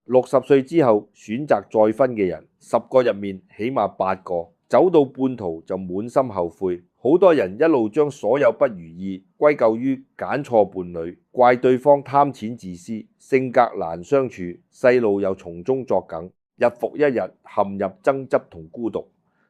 60歲之後選擇再婚嘅人，10個入面起碼8個走到半途就滿心後悔。好多人一路將所有不如意歸咎於揀錯伴侶，怪對方貪錢自私，性格難相處，細路又從中作梗，日復一日陷入爭執同孤獨，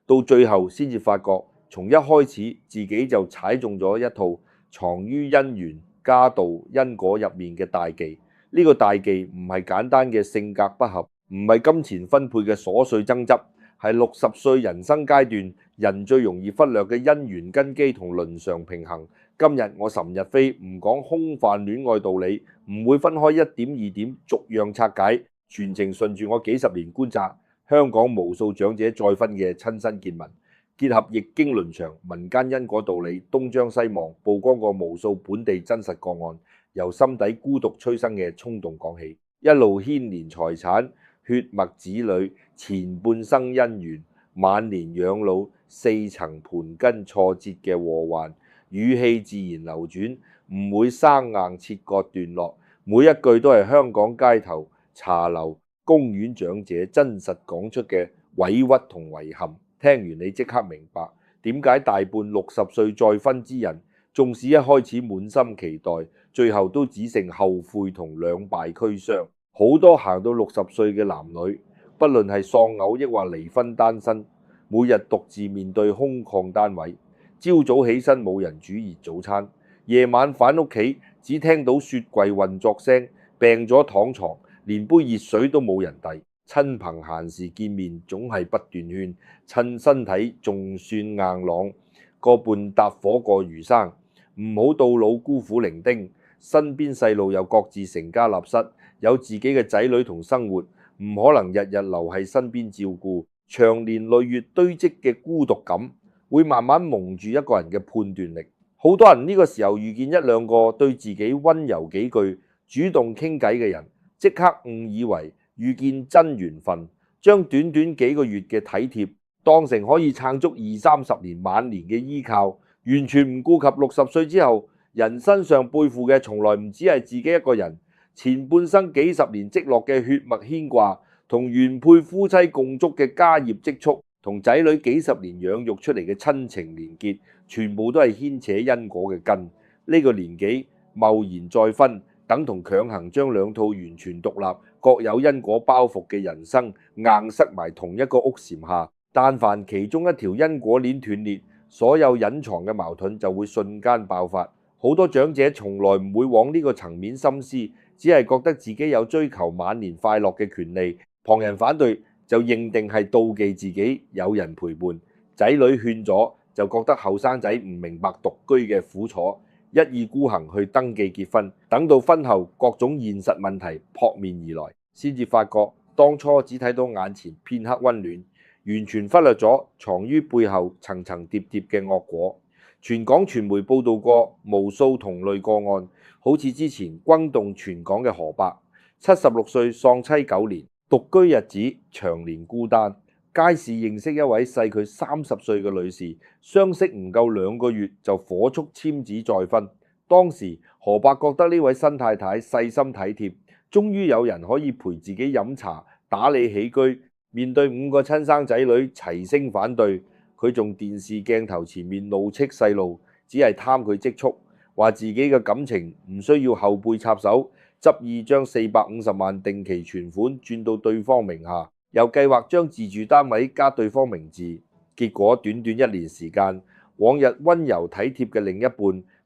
到最後先至發覺，從一開始自己就踩中咗一套藏於姻緣、家道、因果入面嘅大忌。呢個大忌唔係簡單嘅性格不合，唔係金錢分配嘅瑣碎爭執，係60歲人生階段人最容易忽略嘅姻緣根基同倫常平衡。今日我岑日飛唔講空泛戀愛道理，唔會分開一點二點逐樣拆解，全程順住我幾十年觀察香港無數長者再婚嘅親身見聞，結合易經倫常、民間因果道理，東張西望，曝光過無數本地真實個案，由心底孤獨催生嘅衝動講起，一路牽連財產、血脈子女、前半生姻緣、晚年養老、4層盤根錯節嘅禍患，語氣自然流轉，唔會生硬切割段落，每一句都係香港街頭、茶樓、公園長者真實講出嘅委屈同遺憾。聽完你即刻明白點解大半60歲再婚之人，縱使一開始滿心期待，最後都只剩後悔同兩敗俱傷。好多行到60歲嘅男女，不論係喪偶抑或離婚單身，每日獨自面對空曠單位，朝早起身冇人煮熱早餐，夜晚返屋企只聽到雪櫃運作聲，病咗躺床，連杯熱水都冇人遞。親朋閒時見面總係不斷勸，趁身體仲算硬朗，個伴搭伙過餘生，唔好到老孤苦伶仃。身邊細路又各自成家立室，有自己嘅仔女同生活，唔可能日日留喺身邊照顧，長年累月堆積嘅孤獨感會慢慢蒙住一個人嘅判斷力。好多人呢個時候遇見一兩個對自己溫柔幾句、主動傾偈嘅人，即刻誤以為遇見真緣分，將短短幾個月嘅體貼當成可以撐足20-30年晚年嘅依靠，完全唔顧及60歲之後人身上背負嘅從來唔止係自己一個人，前半生幾十年積落嘅血脈牽掛，同原配夫妻共築嘅家業積蓄，同仔女幾十年養育出嚟嘅親情連結，全部都係牽扯因果嘅根。呢個年紀貿然再婚，等同強行將兩套完全獨立、各有因果包袱嘅人生硬塞埋同一個屋檐下。但凡其中一條因果鏈斷裂，所有隱藏嘅矛盾就會瞬間爆發。好多長者從來唔會往呢個層面深思，只係覺得自己有追求晚年快樂嘅權利，旁人反對就認定係妒忌自己有人陪伴，仔女勸咗就覺得後生仔唔明白獨居嘅苦楚，一意孤行去登記結婚，等到婚後各種現實問題撲面而來，先至發覺當初只睇到眼前片刻溫暖，完全忽略咗藏於背後層層疊疊嘅惡果。全港傳媒報道過無數同類個案，好似之前轟動全港嘅何伯，76歲喪妻9年，獨居日子長年孤單。街市認識一位細佢30歲嘅女士，相識唔夠2個月就火速簽紙再婚。當時何伯覺得呢位新太太細心體貼，終於有人可以陪自己飲茶、打理起居。面對5個親生仔女齊聲反對，佢仲電視鏡頭前面怒斥細路，只係貪佢積蓄，話自己嘅感情唔需要後輩插手，執意將450萬定期存款轉到對方名下，又計劃將自住單位加對方名字。結果短短1年時間，往日溫柔體貼嘅另一半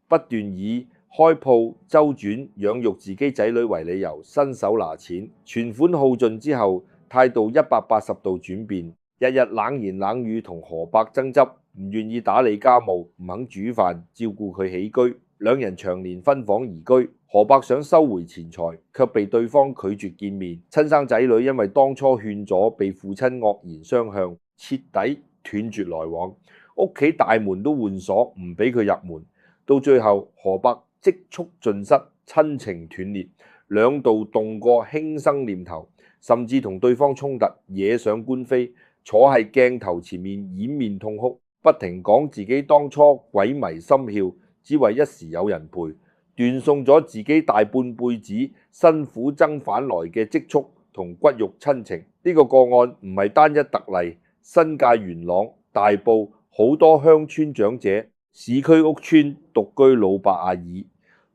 不斷以開鋪周轉養育自己仔女為理由，伸手拿錢，存款耗盡之後，態度180度轉變，日日冷言冷語同何伯爭執，唔願意打理家務，唔肯煮飯照顧佢起居，兩人長年分房而居。何伯想收回錢財，卻被對方拒絕見面。親生仔女因為當初勸阻，被父親惡言相向，徹底斷絕來往。屋企大門都換鎖，唔俾佢入門。到最後，何伯積蓄盡失，親情斷裂，兩度動過輕生念頭，甚至同對方衝突，惹上官非，坐喺鏡頭前面掩面痛哭，不停講自己當初鬼迷心竅，只為一時有人陪，斷送咗自己大半輩子辛苦爭返來嘅積蓄同骨肉親情。呢個個案唔係單一特例，新界元朗、大埔好多鄉村長者，市區屋邨獨居老伯阿姨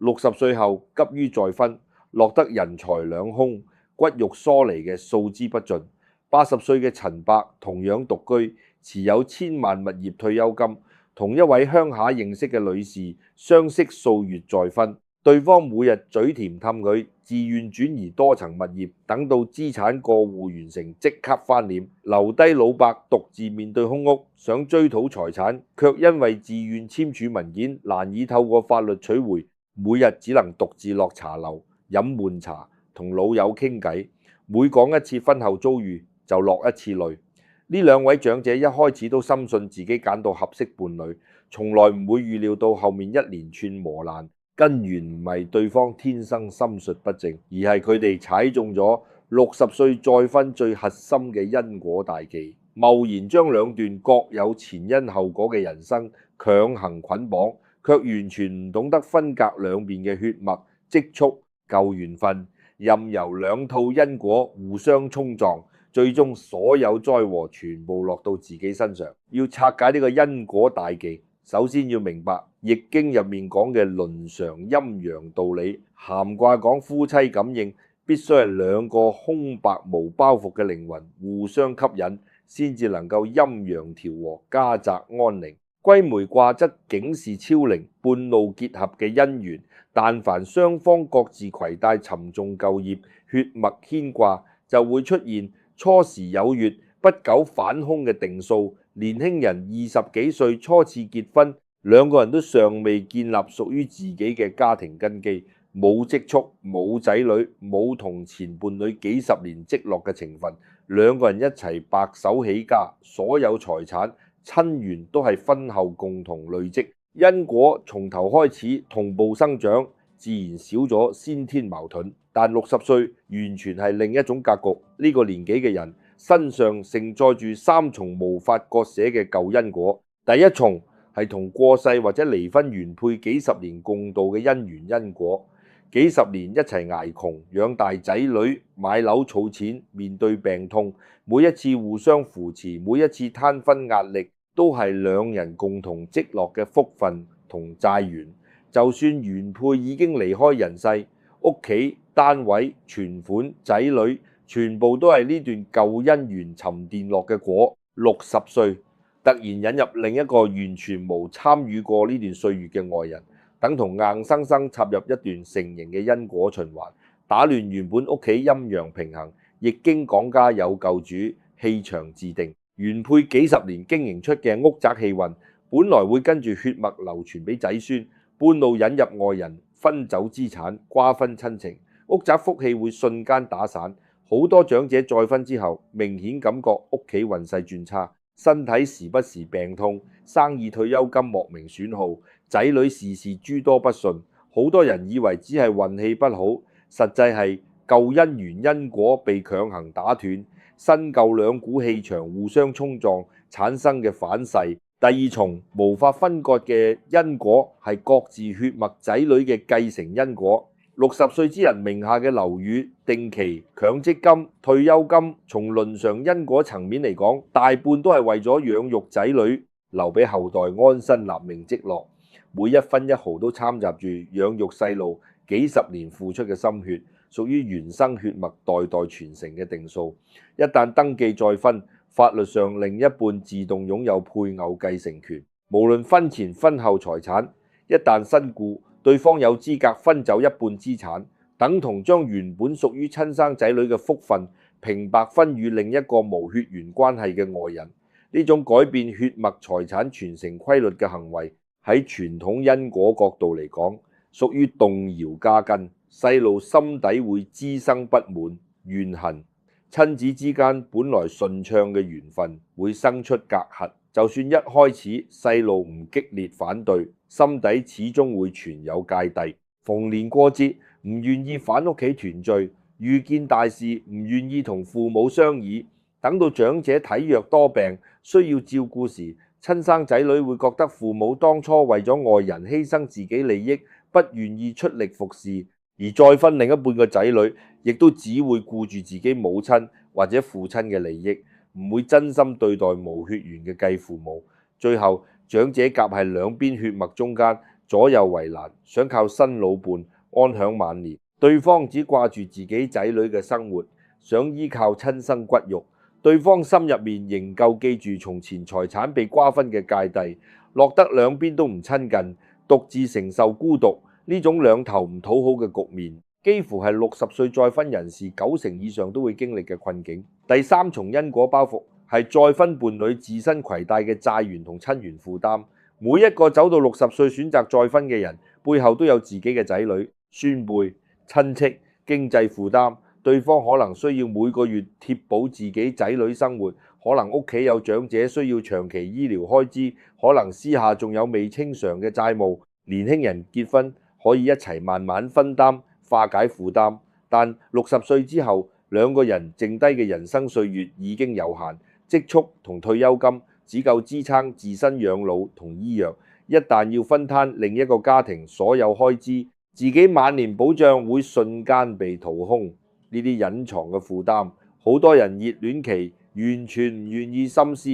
，60歲後急於再婚，落得人財兩空、骨肉疏離嘅數之不盡。80歲嘅陳伯同樣獨居，持有千萬物業退休金，同一位鄉下認識嘅女士相識數月再婚，對方每日嘴甜氹佢，自願轉移多層物業，等到資產過戶完成即刻翻臉，留低老伯獨自面對空屋，想追討財產，卻因為自願簽署文件難以透過法律取回，每日只能獨自落茶樓飲悶茶，同老友傾偈，每講一次婚後遭遇就落一次淚。呢兩位長者一開始都深信自己揀到合適伴侶，從來唔會預料到後面一連串磨難，根源唔係對方天生心術不正，而係佢哋踩中咗60歲再婚最核心嘅因果大忌，貿然將兩段各有前因後果嘅人生強行捆綁，卻完全唔懂得分隔兩邊嘅血脈積蓄舊緣分，任由兩套因果互相衝撞。最終所有災禍全部落到自己身上。要拆解呢個因果大忌，首先要明白《易經》入面講嘅倫常陰陽道理。咸卦講夫妻感應，必須係兩個空白無包袱嘅靈魂互相吸引，先至能夠陰陽調和，家宅安寧。歸梅卦則警示超靈半路結合嘅姻緣，但凡雙方各自攜帶沉重舊業、血脈牽掛，就會出現初時有月，不久反凶嘅定數。年輕人20幾歲初次結婚，兩個人都尚未建立屬於自己嘅家庭根基，冇積蓄，冇仔女，冇同前伴侶幾十年積落嘅情分，兩個人一齊白手起家，所有財產親緣都係婚後共同累積，因果從頭開始同步生長，自然少咗先天矛盾。但60歲完全係另一種格局，呢個年紀嘅人身上承載住3重無法割捨嘅舊因果。第一重係同過世或者離婚原配幾十年共度嘅姻緣因果，幾十年一齊捱窮養大仔女，買樓儲錢，面對病痛，每一次互相扶持，每一次攤分壓力，都係兩人共同積落嘅福分同債緣。就算原配已經離開人世，屋企、單位、存款、仔女，全部都係呢段舊姻緣沉澱落嘅果。60歲突然引入另一個完全冇參與過呢段歲月嘅愛人，等同硬生生插入一段成形嘅因果循環，打亂原本屋企陰陽平衡。易經講家有救主，氣場自定。原配幾十年經營出嘅屋宅氣運，本來會跟住血脈流傳俾仔孫，半路引入外人，分走資產，瓜分親情，屋宅福氣會瞬間打散。好多長者再婚之後，明顯感覺屋企運勢轉差，身體時不時病痛，生意退休金莫名損耗，仔女事事諸多不順。好多人以為只係運氣不好，實際係舊姻緣因果被強行打斷，新舊兩股氣場互相衝撞產生嘅反噬。第二重無法分割嘅因果係各自血脈仔女嘅繼承因果。60歲之人名下嘅樓宇、定期、強積金、退休金，從倫常因果層面嚟講，大半都係為咗養育仔女，留俾後代安身立命積落。每一分一毫都摻雜住養育細路幾十年付出嘅心血，屬於原生血脈代代傳承嘅定數。一旦登記再婚，法律上另一半自動擁有配偶繼承權，無論婚前婚後財產。一旦身故，對方有資格分走一半資產，等同將原本屬於親生仔女嘅福分平白分予另一個無血緣關係嘅外人。呢種改變血脈財產傳承規律嘅行為，喺傳統因果角度嚟講，屬於動搖家根。細路心底會滋生不滿怨恨，親子之間本來順暢嘅緣分會生出隔閡。就算一開始細路唔激烈反對，心底始終會存有芥蒂。逢年過節唔願意返屋企團聚，遇見大事唔願意同父母商議，等到長者體弱多病需要照顧時，親生仔女會覺得父母當初為咗外人犧牲自己利益，不願意出力服侍，而再婚另一半嘅仔女亦都只會顧住自己母親或者父親嘅利益，唔會真心對待無血緣嘅繼父母。最後長者夾喺兩邊血脈中間，左右為難，想靠新老伴安享晚年，對方只掛住自己仔女嘅生活，想依靠親生骨肉，對方心入面仍舊記住從前財產被瓜分嘅芥蒂，落得兩邊都唔親近，獨自承受孤獨，呢種兩頭唔討好嘅局面，幾乎係60歲再婚人士90%以上都會經歷嘅困境。第三重因果包袱係再婚伴侶自身攜帶嘅債緣同親緣負擔。每一個走到60歲選擇再婚嘅人，背後都有自己嘅仔女、孫輩、親戚，經濟負擔。對方可能需要每個月貼補自己仔女生活，可能屋企有長者需要長期醫療開支，可能私下仲有未清償嘅債務。年輕人結婚可以一齊慢慢分擔，化解負擔，但60歲之後，兩個人剩低嘅人生歲月已經有限，積蓄同退休金只夠支撐自身養老同醫藥，一旦要分攤另一個家庭所有開支，自己晚年保障會瞬間被掏空。呢啲隱藏嘅負擔，好多人熱戀期完全唔願意深思，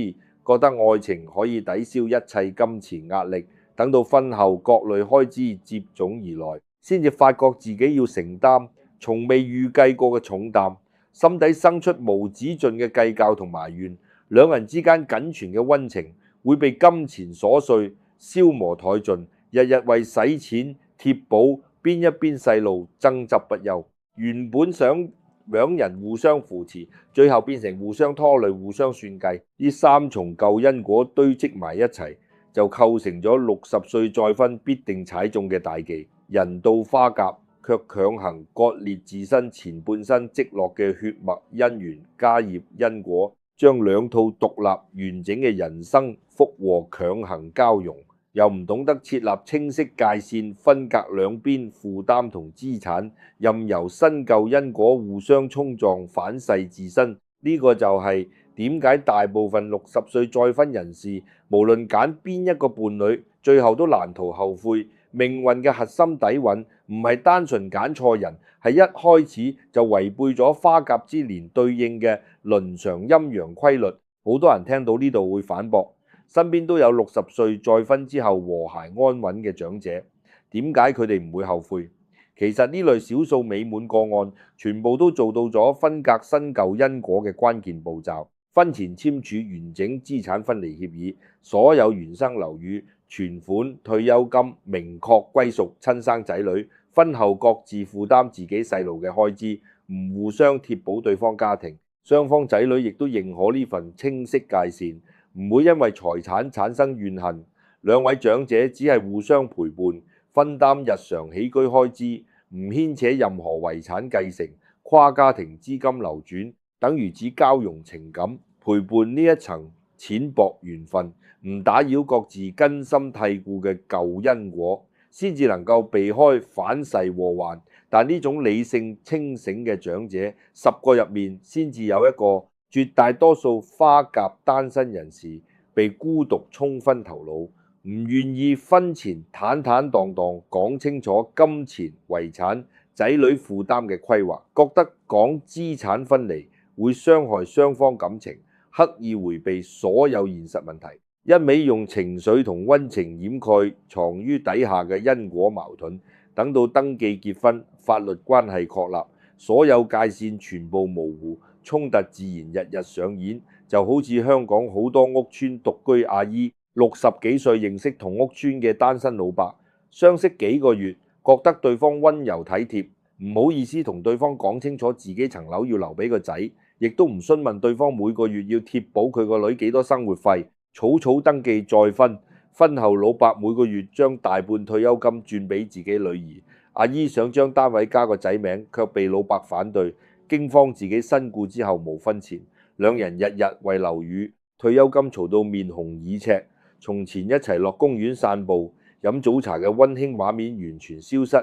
覺得愛情可以抵消一切金錢壓力，等到婚後各類開支接踵而來，先至發覺自己要承擔從未預計過嘅重擔，心底生出無止盡嘅計較同埋怨。兩人之間僅存嘅溫情會被金錢瑣碎消磨殆盡，日日為使錢貼補邊一邊細路爭執不休。原本想兩人互相扶持，最後變成互相拖累、互相算計。呢三重舊因果堆積埋一齊，就構成咗60歲再婚必定踩中嘅大忌。人到花甲，卻強行割裂自身前半生積落嘅血脈姻緣、家業因果，將兩套獨立完整嘅人生福禍強行交融，又唔懂得設立清晰界線，分隔兩邊負擔同資產，任由新舊因果互相衝撞，反噬自身。呢個就係點解大部分60歲再婚人士，無論揀邊一個伴侶，最後都難逃後悔。命運嘅核心底蘊唔係單純揀錯人，係一開始就違背咗花甲之年對應嘅倫常陰陽規律。好多人聽到呢度會反駁，身邊都有60歲再婚之後和諧安穩嘅長者，點解佢哋唔會後悔？其實呢類少數美滿個案，全部都做到咗分隔新舊因果嘅關鍵步驟。婚前簽署完整資產分離協議，所有原生樓宇、存款、退休金明確歸屬親生仔女，婚後各自負擔自己細路嘅開支，唔互相貼補對方家庭。雙方仔女亦都認可呢份清晰界線，唔會因為財產產生怨恨。兩位長者只係互相陪伴，分擔日常起居開支，唔牽扯任何遺產繼承、跨家庭資金流轉，等於只交融情感，陪伴呢一層淺薄緣分，唔打擾各自根深蒂固嘅舊因果，先至能夠避開反噬禍患。但呢種理性清醒嘅長者，10個入面先至有一個。絕大多數花甲單身人士被孤獨沖昏頭腦，唔願意婚前坦坦蕩蕩講清楚金錢、遺產、仔女負擔嘅規劃，覺得講資產分離會傷害雙方感情，刻意迴避所有現實問題，一味用情緒同溫情掩蓋藏於底下嘅因果矛盾。等到登記結婚，法律關係確立，所有界線全部模糊，衝突自然日日上演。就好似香港好多屋邨獨居阿姨，60幾歲認識同屋邨嘅單身老伯，相識幾個月，覺得對方溫柔體貼，唔好意思同對方講清楚自己層樓要留俾個仔，亦都唔詢問對方每個月要貼補佢個女幾多生活費，草草登記再婚。婚後老伯每個月將大半退休金轉俾自己女兒，阿姨想將單位加個仔名，卻被老伯反對，驚慌自己身故之後冇婚前，兩人日日為樓宇退休金嘈到面紅耳赤，從前一齊落公園散步飲早茶嘅溫馨畫面完全消失。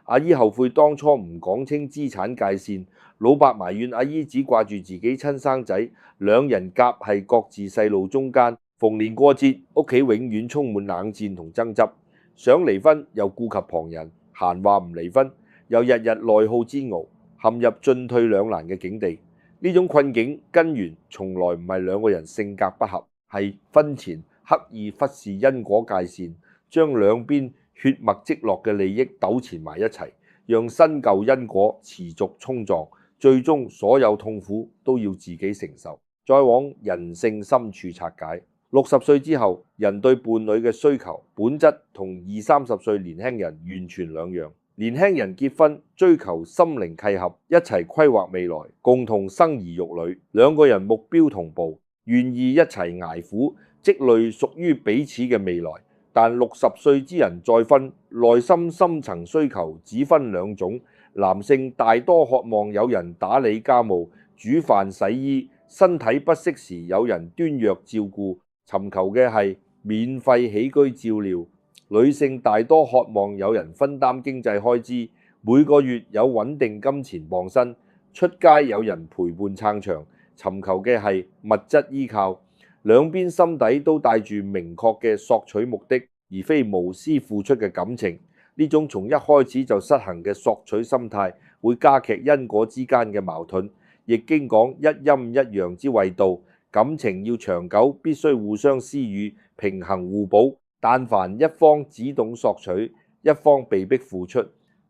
阿姨後悔當初唔講清資產界線，老伯埋怨阿姨只掛住自己親生仔，兩人夾係各自細路中間。逢年過節，屋企永遠充滿冷戰同爭執，想離婚又顧及旁人，閒話唔離婚，又日日內耗煎熬。陷入進退兩難嘅境地。呢種困境根源從來唔係兩個人性格不合，係婚前刻意忽視因果界線，將兩邊血脈積落嘅利益糾纏埋一齊，讓新舊因果持續衝撞，最終所有痛苦都要自己承受。再往人性深處拆解，60歲之後，人對伴侶嘅需求本質同20、30歲年輕人完全兩樣。年輕人結婚追求心靈契合，一齊規劃未來，共同生兒育女，兩個人目標同步，願意一齊捱苦，積累屬於彼此嘅未來。但60歲之人再婚，內心深層需求只分兩種，男性大多渴望有人打理家務、煮飯洗衣，身體不適時有人端藥照顧，尋求嘅係免費起居照料。女性大多渴望有人分擔經濟開支，每個月有穩定金錢傍身，出街有人陪伴撐場，尋求嘅係物質依靠。兩邊心底都帶住明確嘅索取目的，而非無私付出嘅感情。呢種從一開始就失衡嘅索取心態，會加劇因果之間嘅矛盾。易經講一陰一陽之謂道，感情要長久，必須互相施予，平衡互補。但凡一方只懂索取，一方被迫付出，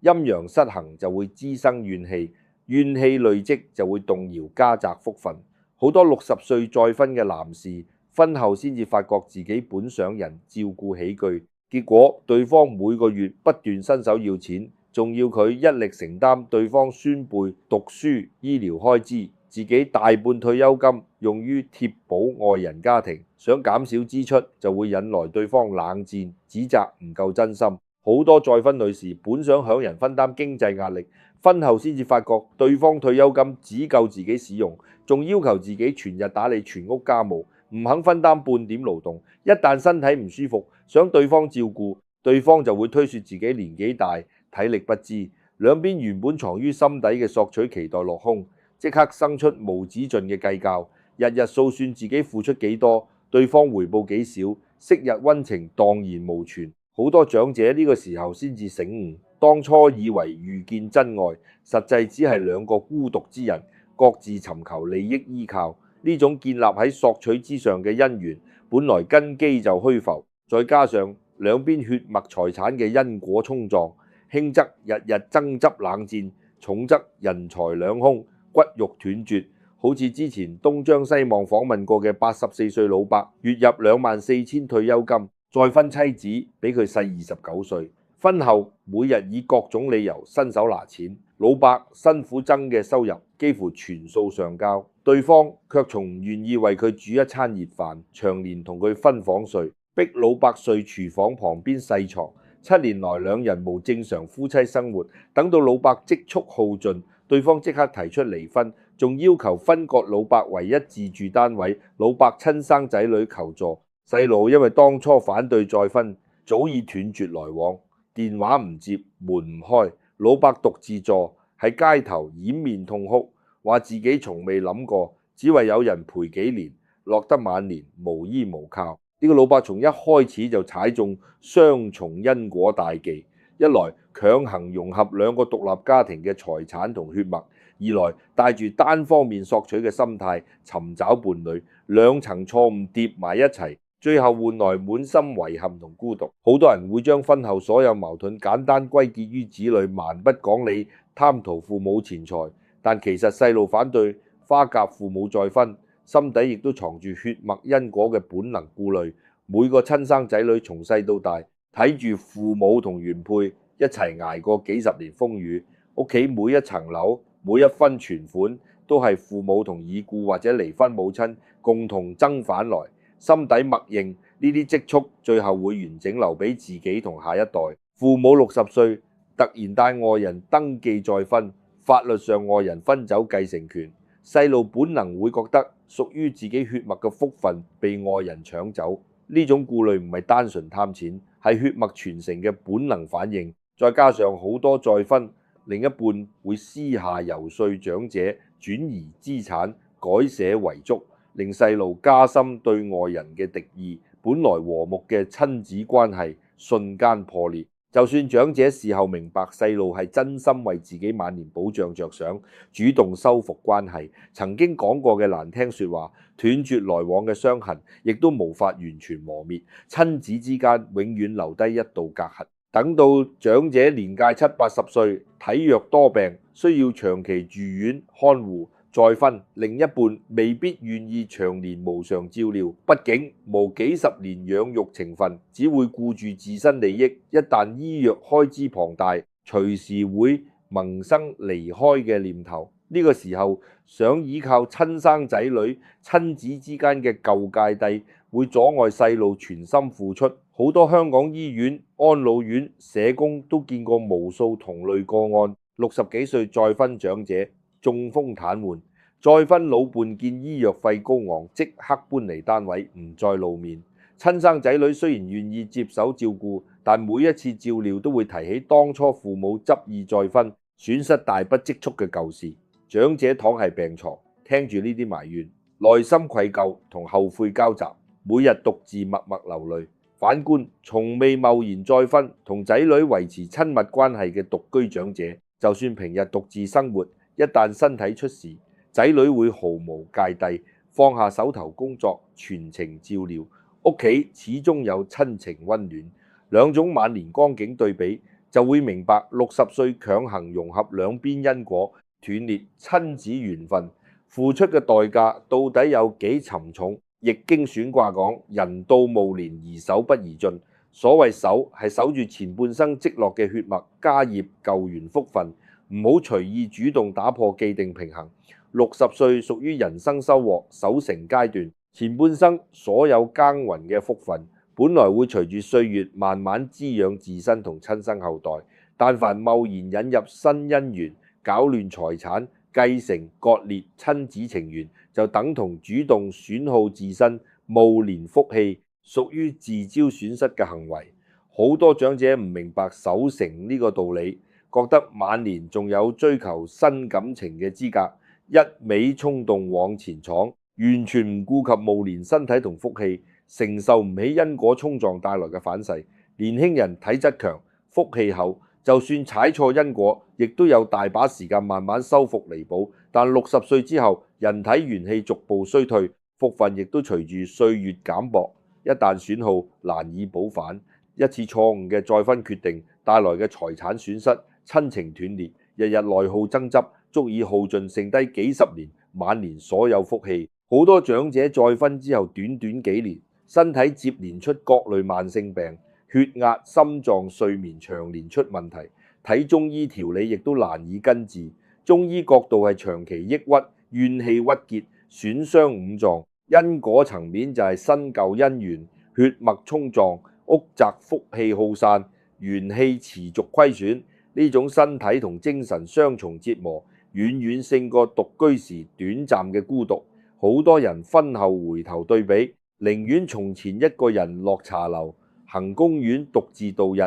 陰陽失衡就會滋生怨氣，怨氣累積就會動搖家宅福分。好多60歲再婚嘅男士，婚後先至發覺自己本想人照顧起居，結果對方每個月不斷伸手要錢，仲要佢一力承擔對方孫輩讀書、醫療開支，自己大半退休金用於貼補外人家庭，想減少支出就會引來對方冷戰，指責唔夠真心。好多再婚女士本想響人分擔經濟壓力，婚後先至發覺對方退休金只夠自己使用，仲要求自己全日打理全屋家務，唔肯分擔半點勞動。一旦身體唔舒服，想對方照顧，對方就會推說自己年紀大，體力不支。兩邊原本藏於心底嘅索取期待落空，即刻生出無止盡嘅計較，日日數算自己付出幾多，對方回報幾少，昔日溫情蕩然無存。好多長者呢個時候先至醒悟，當初以為遇見真愛，實際只係兩個孤獨之人，各自尋求利益依靠。呢種建立喺索取之上嘅姻緣，本來根基就虛浮，再加上兩邊血脈財產嘅因果衝撞，輕則日日爭執冷戰，重則人財兩空，骨肉斷絕。好似之前東張西望訪問過嘅84歲老伯，月入24,000退休金，再婚妻子比佢細29歲，婚後每日以各種理由伸手拿錢，老伯辛苦掙嘅收入幾乎全數上交，對方卻從唔願意為佢煮一餐熱飯，長年同佢分房睡，逼老伯睡廚房旁邊細床。7年來兩人無正常夫妻生活，等到老伯積蓄耗盡，對方即刻提出離婚，仲要求分割老伯唯一自住單位。老伯親生仔女求助，細路因為當初反對再婚，早已斷絕來往，電話唔接，門唔開。老伯獨自坐喺街頭掩面痛哭，話自己從未諗過，只為有人陪幾年，落得晚年無依無靠。呢個老伯從一開始就踩中雙重因果大忌，一來強行融合兩個獨立家庭嘅財產同血脈，二來帶住單方面索取嘅心態尋找伴侶，兩層錯誤疊埋一齊，最後換來滿心遺憾同孤獨。好多人會將婚後所有矛盾簡單歸結於子女蠻不講理、貪圖父母錢財，但其實細路反對花甲父母再婚，心底亦都藏住血脈因果嘅本能顧慮。每個親生仔女從細到大睇住父母同原配一齊捱過幾十年風雨，屋企每一層樓每一分存款都係父母同已故或者離婚母親共同爭返來，心底默認呢啲積蓄最後會完整留俾自己同下一代。父母60歲突然帶外人登記再婚，法律上外人分走繼承權，細路本能會覺得屬於自己血脈嘅福分被外人搶走。呢種顧慮唔係單純貪錢，係血脈傳承嘅本能反應。再加上好多再婚，另一半會私下遊說長者轉移資產、改寫遺囑，令細路加深對外人嘅敵意，本來和睦嘅親子關係瞬間破裂。就算長者事後明白細路係真心為自己晚年保障着想，主動修復關係，曾經講過嘅難聽說話，斷絕來往嘅傷痕，亦都無法完全磨滅，親子之間永遠留低一道隔閡。等到長者年屆70、80歲，體弱多病，需要長期住院看護，再婚，另一半未必願意長年無償照料，畢竟無幾十年養育情分，只會顧住自身利益。一旦醫藥開支龐大，隨時會萌生離開嘅念頭。呢個時候想依靠親生仔女、親子之間嘅舊芥蒂，會阻礙細路全心付出。好多香港醫院、安老院社工都見過無數同類個案，60幾歲再婚長者中風癱瘓，再婚老伴見醫藥費高昂，即刻搬離單位，唔再露面。親生仔女雖然願意接手照顧，但每一次照料都會提起當初父母執意再婚，損失大不積蓄嘅舊事。長者躺喺病床，聽住呢啲埋怨，內心愧疚同後悔交集，每日獨自默默流淚。反觀從未貿然再婚，同仔女維持親密關係嘅獨居長者，就算平日獨自生活，一旦身體出事，仔女會毫無芥蒂，放下手頭工作，全程照料，屋企始終有親情溫暖。兩種晚年光景對比，就會明白60歲強行融合兩邊因果，斷裂親子緣分，付出嘅代價到底有幾沉重？易經選卦講，人到暮年宜守不宜進。所謂守係守住前半生積落嘅血脈、家業、舊緣福分，唔好隨意主動打破既定平衡。60歲屬於人生收穫守成階段，前半生所有耕耘嘅福分，本來會隨住歲月慢慢滋養自身同親生後代。但凡貿然引入新姻緣，搞亂財產、繼承、割裂親子情緣，就等同主動損耗自身暮年福氣，屬於自招損失嘅行為。好多長者唔明白守成呢個道理，覺得晚年仲有追求新感情嘅資格，一味衝動往前闖，完全唔顧及暮年身體同福氣，承受唔起因果衝撞帶來嘅反噬。年輕人體質強，福氣厚，就算踩錯因果，亦都有大把時間慢慢修復彌補。但60歲之後，人體元氣逐步衰退，福分亦都隨住歲月減薄，一旦損耗，難以補返。一次錯誤嘅再婚決定帶來嘅財產損失、親情斷裂、日日內耗爭執，足以耗盡剩低幾十年晚年所有福氣。好多長者再婚之後，短短幾年，身體接連出各類慢性病，血壓、心臟、睡眠長年出問題，睇中醫調理亦都難以根治。中醫角度係長期抑鬱、怨氣鬱結、損傷五臟；因果層面就係新舊因緣、血脈衝撞、屋宅福氣耗散、元氣持續虧損。呢種身體同精神雙重折磨，遠遠勝過獨居時短暫嘅孤獨。好多人婚後回頭對比，寧願從前一個人落茶樓、行公園獨自度日，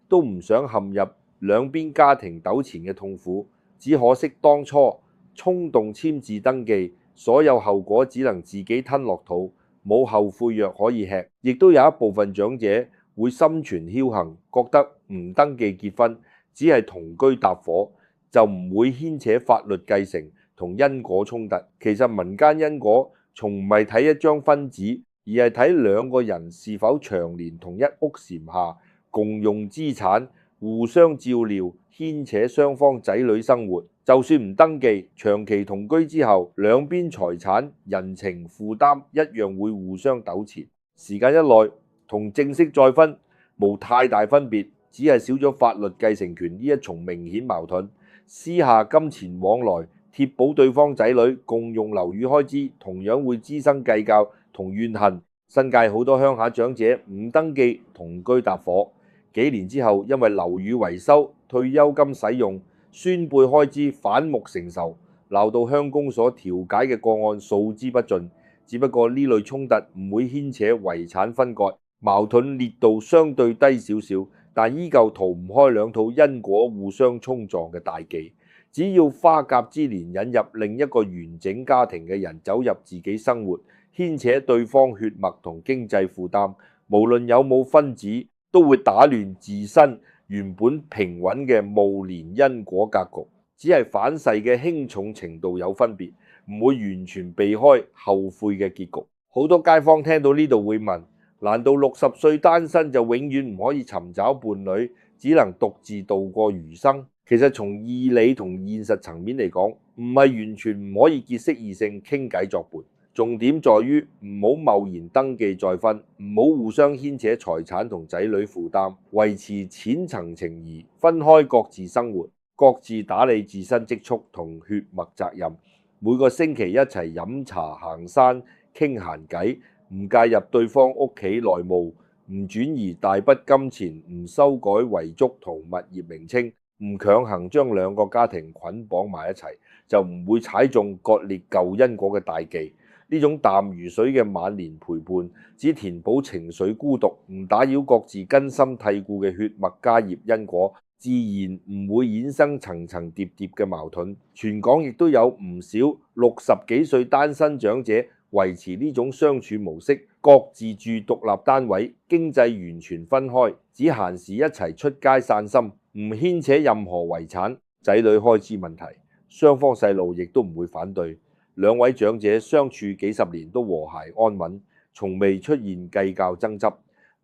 都唔想陷入兩邊家庭糾纏嘅痛苦。只可惜當初衝動簽字登記，所有後果只能自己吞落肚，冇後悔藥可以吃。亦都有一部分長者會心存僥倖，覺得唔登記結婚，只係同居搭伙，就唔會牽扯法律繼承同因果衝突。其實民間因果從唔係睇一張婚紙，而係睇兩個人是否長年同一屋檐下，共用資產，互相照料，牽扯雙方仔女生活。就算唔登記，長期同居之後，兩邊財產、人情負擔一樣會互相糾纏。時間一耐，同正式再婚無太大分別，只係少咗法律繼承權呢一重明顯矛盾。私下金錢往來，貼補對方仔女，共用樓宇開支，同樣會滋生計較同怨恨。新界好多鄉下長者唔登記同居搭伙，幾年之後因為樓宇維修、退休金使用、孫輩開支反目成仇，鬧到鄉公所調解嘅個案數之不盡。只不過呢類衝突唔會牽扯遺產分割，矛盾烈度相對低少少，但依舊逃唔開兩套因果互相衝撞嘅大忌。只要花甲之年引入另一個完整家庭嘅人走入自己生活，牽扯對方血脈同經濟負擔，無論有冇分子，都會打亂自身原本平穩嘅暮年因果格局，只係反噬嘅輕重程度有分別，唔會完全避開後悔嘅結局。好多街坊聽到呢度會問：難道60歲單身就永遠唔可以尋找伴侶，只能獨自度過餘生？其實從義理同現實層面嚟講，唔係完全唔可以結識異性傾偈作伴。重點在於唔好貿然登記再婚，唔好互相牽扯財產同仔女負擔，維持淺層情誼，分開各自生活，各自打理自身積蓄同血脈責任。每個星期一齊飲茶行山傾閒偈，唔介入對方屋企內務，唔轉移大筆金錢，唔修改遺囑同物業名稱，唔強行將兩個家庭捆綁埋一齊，就唔會踩中割裂舊因果嘅大忌。呢種淡如水嘅晚年陪伴，只填補情緒孤獨，唔打擾各自根深蒂固嘅血脈家業因果，自然唔會衍生層層疊疊嘅矛盾。全港亦都有唔少60幾歲單身長者維持呢種相處模式，各自住獨立單位，經濟完全分開，只閒時一齊出街散心，唔牽扯任何遺產、仔女開支問題，雙方細路亦都唔會反對。兩位長者相處幾十年都和諧安穩，從未出現計較爭執。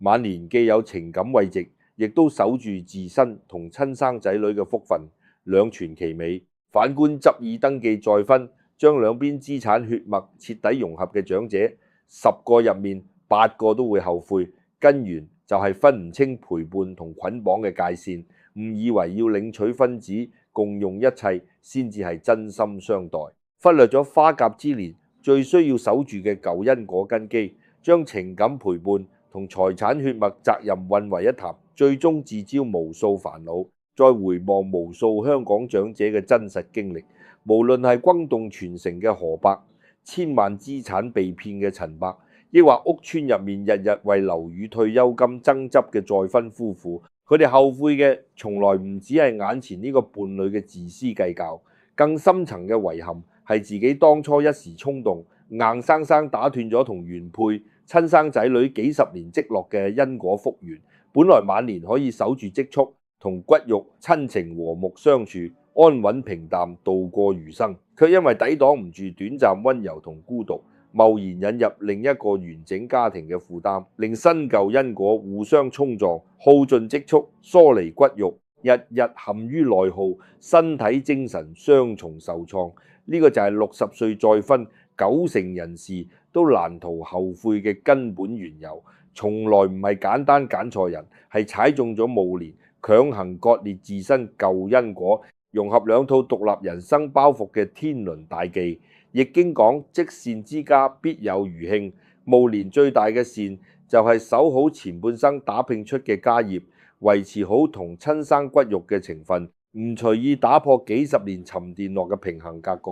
晚年既有情感慰藉，亦都守住自身同親生仔女嘅福分，兩全其美。反觀執意登記再婚，將兩邊資產血脈徹底融合嘅長者，10個入面8個都會後悔，根源就係分唔清陪伴同捆綁嘅界線，誤以為要領取分子共用一切先至係真心相待。忽略咗花甲之年最需要守住嘅舊因果根基，將情感陪伴同財產血脈責任混為一談，最終自招無數煩惱。再回望無數香港長者嘅真實經歷，無論係轟動全城嘅何伯、千萬資產被騙嘅陳伯，抑或屋村入面日日為樓宇退休金爭執嘅再婚夫婦，佢哋後悔嘅從來唔止係眼前呢個伴侶嘅自私計較，更深層嘅遺憾係自己當初一時衝動，硬生生打斷咗同原配親生仔女幾十年積落嘅因果福緣。本來晚年可以守住積蓄，同骨肉親情和睦相處，安穩平淡度過餘生，卻因為抵擋唔住短暫溫柔同孤獨，貿然引入另一個完整家庭嘅負擔，令新舊因果互相衝撞，耗盡積蓄，疏離骨肉，日日陷於內耗，身體精神雙重受創。呢個就係60歲再婚90%人士都難逃後悔嘅根本緣由。從來唔係簡單揀錯人，係踩中咗暮年，強行割裂自身舊因果，融合兩套獨立人生包袱嘅天倫大忌。易經講：積善之家必有餘慶。暮年最大嘅善就係守好前半生打拼出嘅家業，維持好同親生骨肉嘅情分，唔隨意打破幾十年沉澱落嘅平衡格局。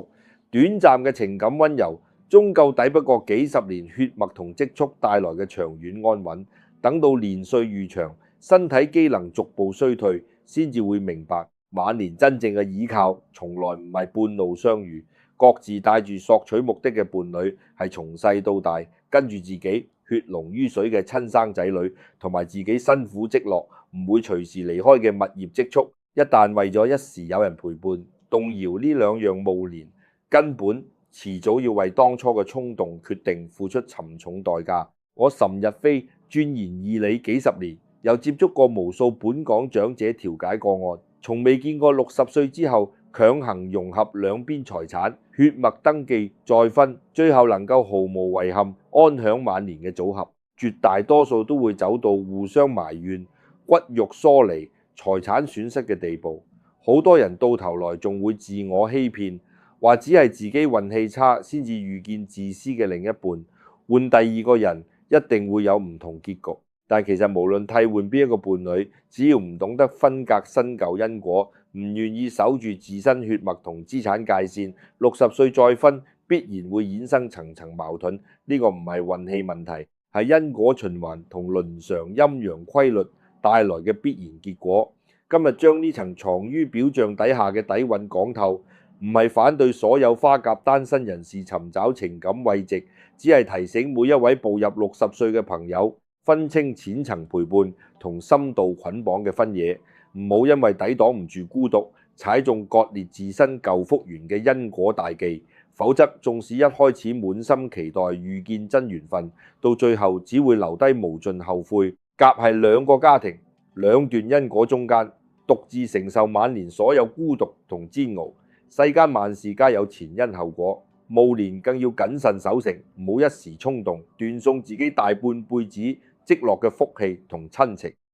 短暫嘅情感溫柔，終究抵不過幾十年血脈同積蓄帶來嘅長遠安穩。等到年歲愈長，身體機能逐步衰退，先至會明白晚年真正嘅依靠，從來唔係半路相遇，各自帶住索取目的嘅伴侶，係從細到大跟住自己血濃於水嘅親生仔女，同埋自己辛苦積落唔會隨時離開嘅物業積蓄。一旦為咗一時有人陪伴，動搖呢兩樣暮年，根本遲早要為當初嘅衝動決定付出沉重代價。我岑日飛鑽研義理幾十年，又接觸過無數本港長者調解個案，從未見過60歲之後強行融合兩邊財產、血脈登記再婚，最後能夠毫無遺憾安享晚年嘅組合。絕大多數都會走到互相埋怨、骨肉疏離、財產損失嘅地步。好多人到頭來仲會自我欺騙，話只係自己運氣差先至遇見自私嘅另一半，換第二個人一定會有唔同結局。但其實無論替換邊一個伴侶，只要唔懂得分隔新舊因果，唔願意守住自身血脈同資產界線，60歲再婚必然會衍生層層矛盾。呢個唔係運氣問題，係因果循環同倫常陰陽規律帶來嘅必然結果。今日將呢層藏於表象底下嘅底蘊講透，唔係反對所有花甲單身人士尋找情感慰藉，只係提醒每一位步入60歲嘅朋友，分清淺層陪伴同深度捆綁嘅分野。唔好因為抵擋唔住孤獨，踩中割裂自身舊福緣嘅因果大忌。否則，縱使一開始滿心期待遇見真緣分，到最後只會留低無盡後悔。夾係兩個家庭、兩段因果中間，獨自承受晚年所有孤獨同煎熬。世間萬事皆有前因後果，暮年更要謹慎守成，唔好一時衝動，斷送自己大半輩子積落嘅福氣同親情。